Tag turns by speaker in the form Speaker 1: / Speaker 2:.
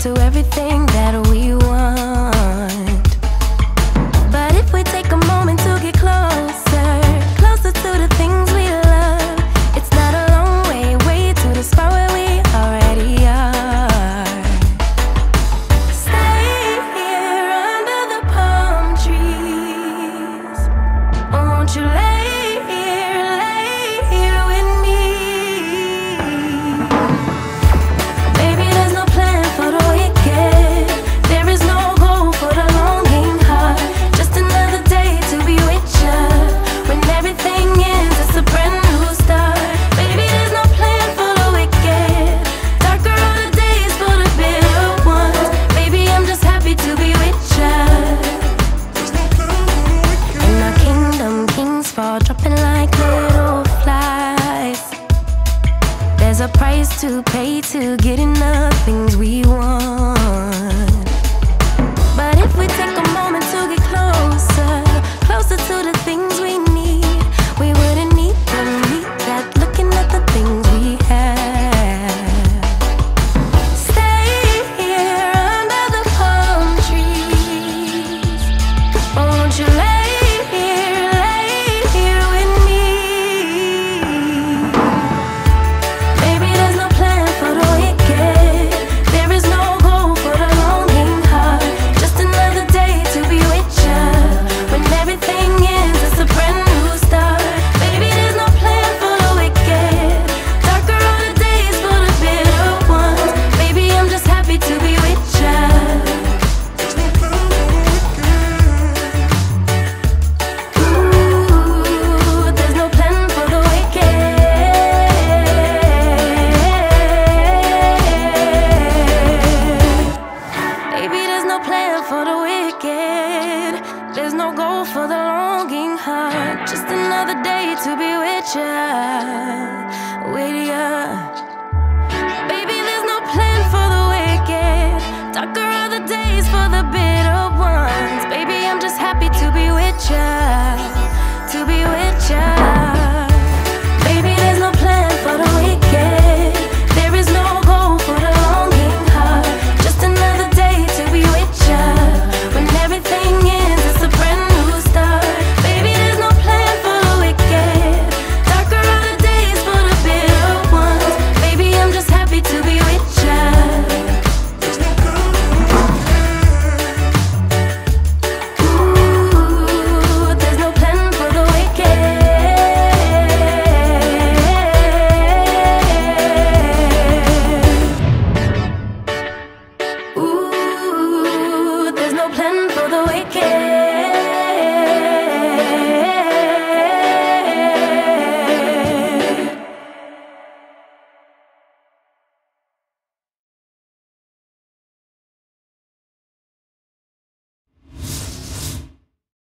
Speaker 1: to everything that we want. But if we take a moment to get closer, closer to the things we love, it's not a long way to the spot where we already are. Stay here under the palm trees. Won't you lay here with me? Baby, there's no plan for the wicked. There is no goal for the longing heart. Just another day to be with you. When everything ends, it's a brand new start. Baby, there's no plan for the wicked. Darker are the days for the bitter ones. Baby, I'm just happy to be with you. In our kingdom, kings fall dropping like little flies. There's a price to pay to get enough things we want. But if we take a moment to get closer, closer to the things we need, we wouldn't need that looking at the things we have. Stay here under the palm trees. Won't you lay here with me? Baby, there's no plan for the wicked. There is no goal for the longing heart. Just another day to be with you. When everything ends, it's a brand new start. Baby, there's no plan for the wicked. Darker are the days for the bitter ones. Baby, I'm just happy to be with you. Ooh, there's no plan for the wicked. Baby, there's no plan for the wicked. There's no goal for the longing heart. Just another day to be with ya, with ya. Baby, there's no plan for the wicked. Darker are the days for the bitter ones. Baby, I'm just happy to be with ya.